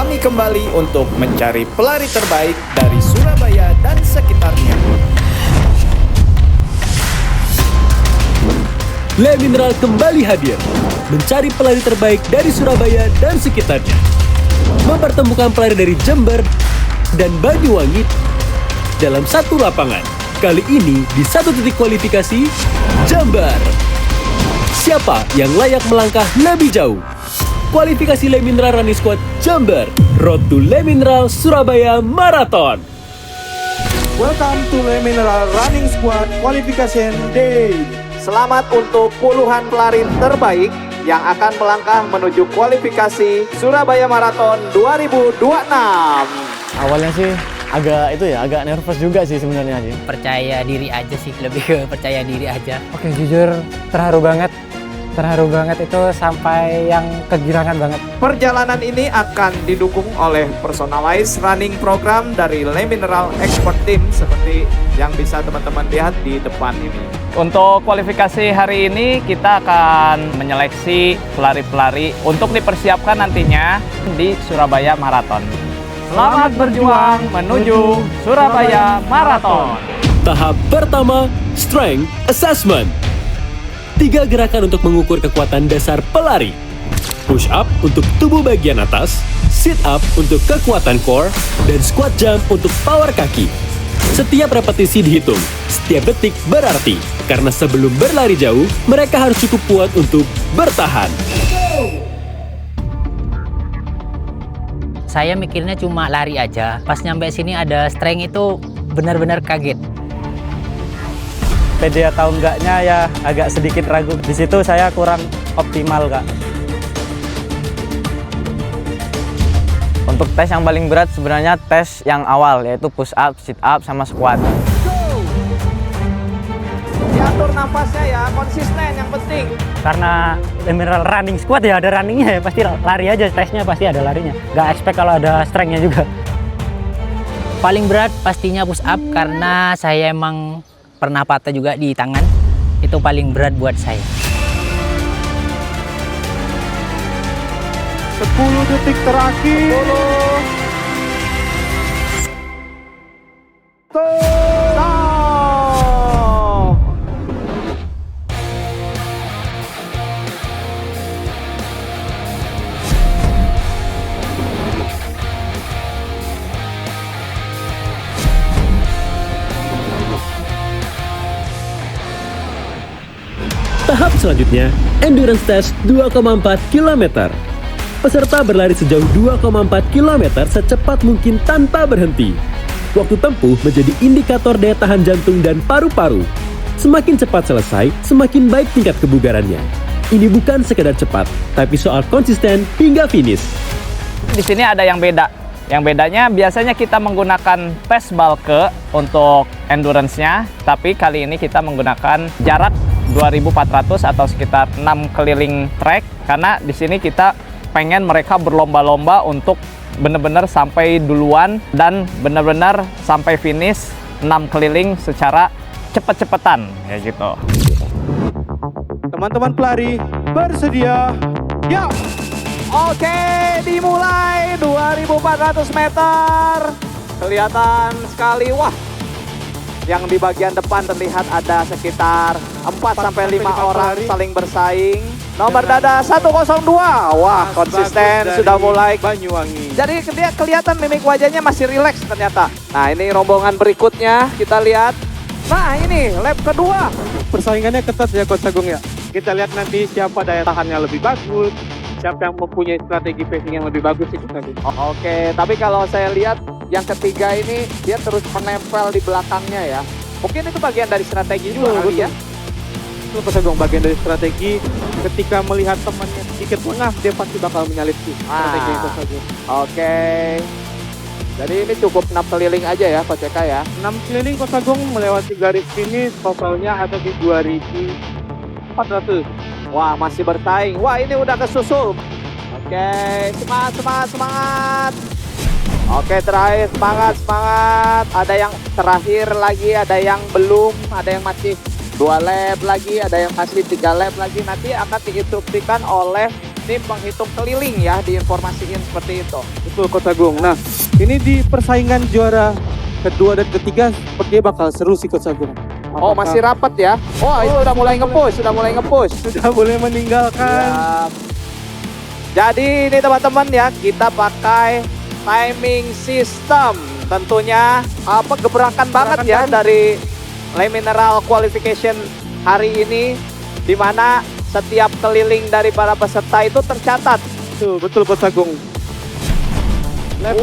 kami kembali untuk mencari pelari terbaik dari Surabaya dan sekitarnya. Le Mineral kembali hadir, mencari pelari terbaik dari Surabaya dan sekitarnya. Mempertemukan pelari dari Jember dan Banyuwangi dalam satu lapangan. Kali ini di satu titik kualifikasi, Jember. Siapa yang layak melangkah lebih jauh? Kualifikasi Le Mineral Running Squad Jember, Road to Le Mineral Surabaya Marathon. Welcome to Le Mineral Running Squad Qualification Day. Selamat untuk puluhan pelari terbaik yang akan melangkah menuju kualifikasi Surabaya Marathon 2026. Awalnya sih agak nervous juga sih sebenarnya sih. Percaya diri aja sih, lebih ke percaya diri aja. Oke, jujur terharu banget itu sampai yang kegirangan banget. Perjalanan ini akan didukung oleh personalized running program dari Le Mineral Expert Team seperti yang bisa teman-teman lihat di depan ini. Untuk kualifikasi hari ini kita akan menyeleksi pelari-pelari untuk dipersiapkan nantinya di Surabaya Marathon. Selamat berjuang menuju Surabaya Marathon. Tahap pertama, Strength Assessment. 3 gerakan untuk mengukur kekuatan dasar pelari. Push up untuk tubuh bagian atas, sit up untuk kekuatan core, dan squat jump untuk power kaki. Setiap repetisi dihitung, setiap detik berarti, karena sebelum berlari jauh, mereka harus cukup kuat untuk bertahan. Saya mikirnya cuma lari aja. Pas nyampe sini ada strength itu benar-benar kaget. Pede atau enggaknya ya agak sedikit ragu. Di situ saya kurang optimal, Kak. Untuk tes yang paling berat sebenarnya tes yang awal, yaitu push up, sit up, sama squat. Diatur nafasnya ya, konsisten yang penting. Karena Le Mineral Running Squad ya ada runningnya ya, pasti lari aja, tesnya pasti ada larinya. Gak expect kalau ada strength-nya juga. Paling berat pastinya push up karena saya emang pernah patah juga di tangan. Itu paling berat buat saya. 10 detik terakhir. 10. Tahap selanjutnya, Endurance Test 2,4 km. Peserta berlari sejauh 2,4 km secepat mungkin tanpa berhenti. Waktu tempuh menjadi indikator daya tahan jantung dan paru-paru. Semakin cepat selesai, semakin baik tingkat kebugarannya. Ini bukan sekedar cepat, tapi soal konsisten hingga finish. Di sini ada yang beda. Yang bedanya biasanya kita menggunakan pace bulk untuk endurance-nya, tapi kali ini kita menggunakan jarak 2.400 atau sekitar 6 keliling trek, karena di sini kita pengen mereka berlomba-lomba untuk benar-benar sampai duluan dan benar-benar sampai finish 6 keliling secara cepet-cepetan ya gitu. Teman-teman pelari bersedia? Ya. Oke, dimulai 2.400 meter. Kelihatan sekali, wah. Yang di bagian depan terlihat ada sekitar 4-5 orang saling bersaing. Nomor dada 102. Wah, konsisten sudah mulai. Banyuwangi. Jadi dia kelihatan mimik wajahnya masih rileks ternyata. Nah, ini rombongan berikutnya kita lihat. Nah, ini lap kedua. Persaingannya ketat ya, Coach Agung ya. Kita lihat nanti siapa daya tahannya lebih bagus, siapa yang mempunyai strategi pacing yang lebih bagus itu tadi. Oke, tapi kalau saya lihat yang ketiga ini dia terus menempel di belakangnya ya. Mungkin itu bagian dari strategi juga kali ya. Itu Coach Agung, bagian dari strategi ketika melihat temannya sedikit lengah, dia pasti bakal menyalip sih strategi Coach Agung. Oke. Jadi ini cukup 6 keliling aja ya Coach Eka ya. 6 keliling Coach Agung melewati garis finish, totalnya ada di 2.400. Wah, masih bersaing. Wah, ini udah kesusul. Oke, semangat. Oke, terakhir semangat. Ada yang terakhir lagi, ada yang belum, ada yang masih 2 lap lagi, ada yang masih 3 lap lagi. Nanti akan diinstruksikan oleh Ini penghitung keliling ya, diinformasiin seperti itu. Betul Coach Agung. Nah, ini di persaingan juara kedua dan ketiga sepertinya bakal seru sih Coach Agung. Oh, masih rapat ya? Oh, itu udah mulai nge-push, sudah mulai nge-push. Sudah boleh meninggalkan. Siap. Jadi ini teman-teman ya, kita pakai timing system. Tentunya gebrakan banget ya dari Le Mineral Qualification hari ini, di mana setiap keliling dari para peserta itu tercatat. Betul Coach Agung.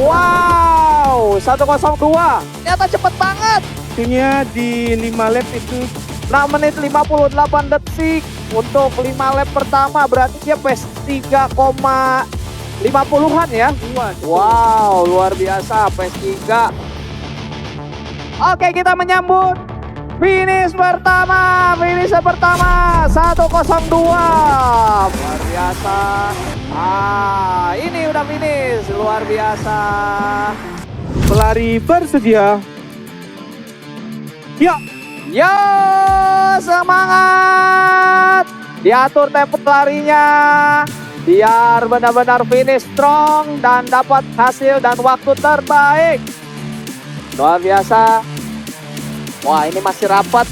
Wow, 102. Ternyata cepet banget. Pastinya di 5 lap itu 6 menit 58 detik untuk 5 lap pertama, berarti dia pace 3,50-an ya. Wow, luar biasa pace 3. Oke, kita menyambut finish pertama 102. Luar biasa. Ini udah finish, luar biasa. pelari bersedia. Ya, Yo, semangat! Diatur tempo larinya biar benar-benar finish strong dan dapat hasil dan waktu terbaik. Luar biasa. Wah, ini masih rapat.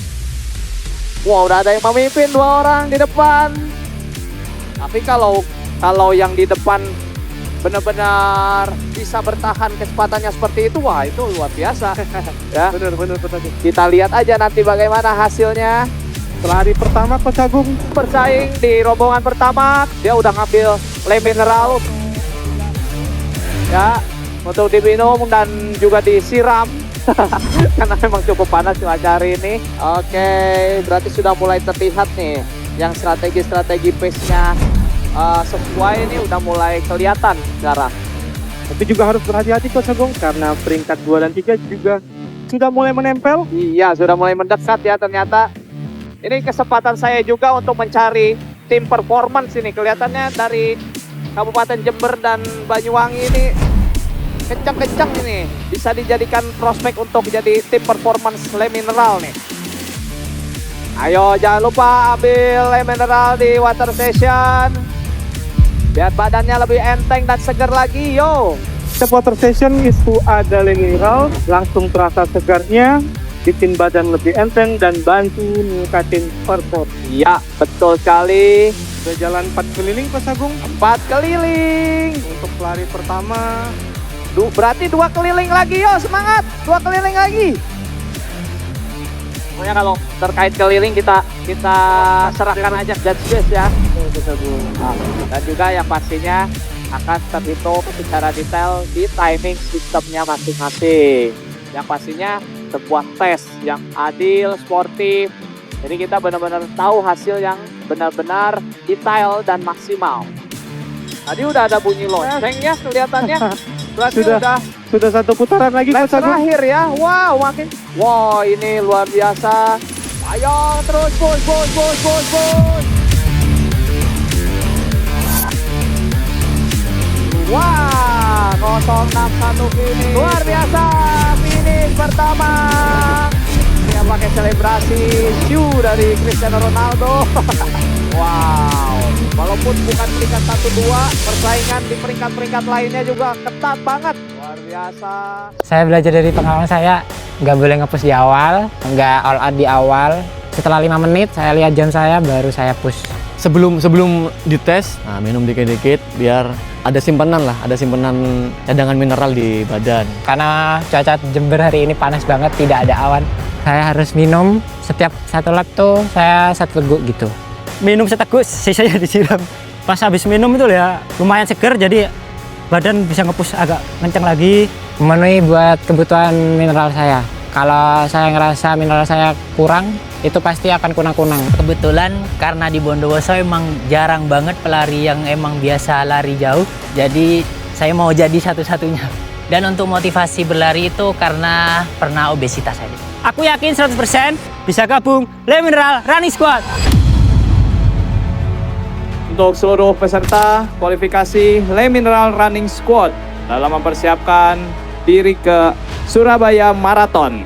Wah, udah ada yang memimpin 2 orang di depan. Tapi kalau yang di depan benar-benar bisa bertahan kecepatannya seperti itu, wah itu luar biasa. Ya, benar. kita lihat aja nanti bagaimana hasilnya. Pelari pertama Coach Agung. Bersaing di rombongan pertama, dia udah ngambil Le Mineral ya untuk diminum dan juga disiram karena memang cukup panas cuaca hari ini. Oke, berarti sudah mulai terlihat nih yang strategi pace-nya sesuai, ini udah mulai kelihatan sekarang. Tapi juga harus berhati-hati Coach Agung karena peringkat 2 dan 3 juga sudah mulai menempel. Iya, sudah mulai mendekat ya ternyata. Ini kesempatan saya juga untuk mencari tim performance ini. Kelihatannya dari Kabupaten Jember dan Banyuwangi ini kencang-kencang ini. Bisa dijadikan prospek untuk jadi tim performance Le Mineral nih. Ayo jangan lupa ambil Le Mineral di water session. Biar badannya lebih enteng dan segar lagi, yo. Setiap water session itu ada Le Mineral, langsung terasa segarnya, bikin badan lebih enteng dan bantu meningkatin perform. Iya, betul sekali. Sudah jalan 4 keliling Coach Agung. 4 keliling. Untuk pelari pertama. Berarti 2 keliling lagi, yo, semangat. 2 keliling lagi. Pokoknya kalau terkait keliling kita serahkan aja judges ya. Dan juga yang pastinya akan terhitung secara detail di timing sistemnya masing-masing. Yang pastinya sebuah tes yang adil, sportif. Jadi kita benar-benar tahu hasil yang benar-benar detail dan maksimal. Tadi udah ada bunyi lonceng ya kelihatannya. Berarti Sudah 1 putaran lagi lap Coach Agung. terakhir ya. Wow, ini luar biasa. Ayo terus push. Wah, 061 finish. Luar biasa, finish pertama. Dia pakai selebrasi shoe dari Cristiano Ronaldo. Wow, walaupun bukan peringkat 1-2, persaingan di peringkat-peringkat lainnya juga ketat banget. Luar biasa. Saya belajar dari pengalaman saya, nggak boleh nge-push di awal, nggak all out di awal. Setelah 5 menit, saya lihat jam saya, baru saya push. Sebelum dites, minum dikit-dikit biar ada simpenan cadangan mineral di badan. Karena cuaca Jember hari ini panas banget, tidak ada awan. Saya harus minum setiap 1 lap tuh saya 1 teguk gitu. Minum seteguk, sisanya disiram. Pas habis minum itu ya lumayan seger, jadi badan bisa nge-push agak kencang lagi. Memenuhi buat kebutuhan mineral saya. Kalau saya ngerasa mineral saya kurang, itu pasti akan kunang-kunang. Kebetulan karena di Bondowoso emang jarang banget pelari yang emang biasa lari jauh, jadi saya mau jadi satu-satunya. Dan untuk motivasi berlari itu karena pernah obesitas aja. Aku yakin 100% bisa gabung Le Mineral Running Squad. Untuk seluruh peserta kualifikasi Le Mineral Running Squad dalam mempersiapkan diri ke Surabaya Marathon.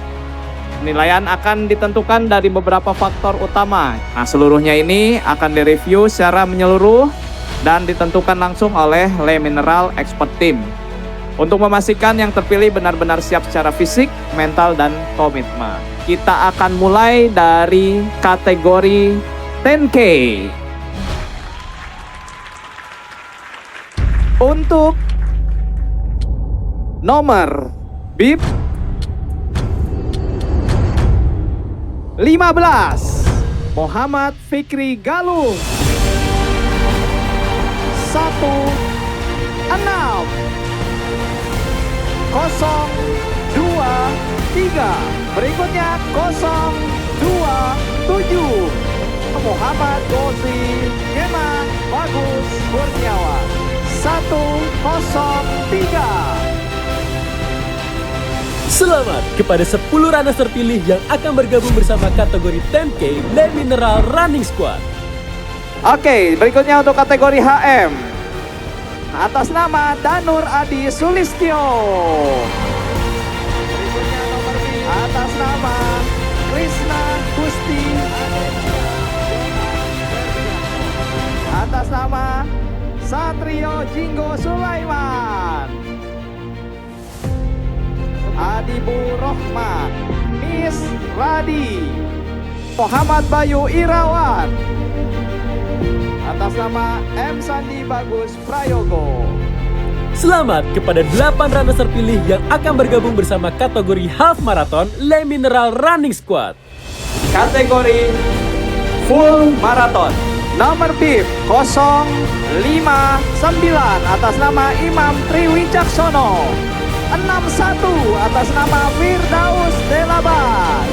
Penilaian akan ditentukan dari beberapa faktor utama. Nah, seluruhnya ini akan direview secara menyeluruh dan ditentukan langsung oleh Le Mineral Expert Team. Untuk memastikan yang terpilih benar-benar siap secara fisik, mental, dan komitmen. Kita akan mulai dari kategori 10K. Untuk nomor BIP 15, Muhammad Fikri Galuh. 16-023. Berikutnya 027, Muhammad Gozi Gema Bagus Kurniawan. 103. Selamat kepada 10 runners terpilih yang akan bergabung bersama kategori 10K Le Mineral Running Squad. Oke, berikutnya untuk kategori HM. Atas nama Danur Adi Sulistyo. Berikutnya nomor B. Atas nama Krisna Gusti. Atas nama Satrio Jinggo Sulaiman. Adibu Rohman, Miss Radi, Muhammad Bayu Irawan. Atas nama M. Sandi Bagus Prayogo. Selamat kepada 8 runners terpilih yang akan bergabung bersama kategori Half Marathon Le Mineral Running Squad. Kategori Full Marathon. Nomor BIP 059 atas nama Imam Triwicaksono. 61 atas nama Firdaus Delabas.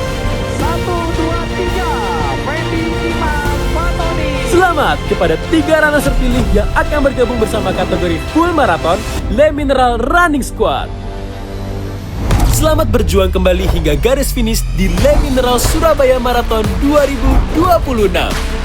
123 Fendi Imam Fatoni. Selamat kepada 3 runners terpilih yang akan bergabung bersama kategori Full Marathon Le Mineral Running Squad. Selamat berjuang kembali hingga garis finish di Le Mineral Surabaya Marathon 2026.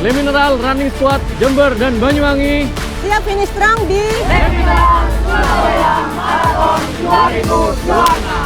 Le Mineral Running Squad Jember dan Banyuwangi siap finish strong di Le Mineral Surabaya Marathon 2026.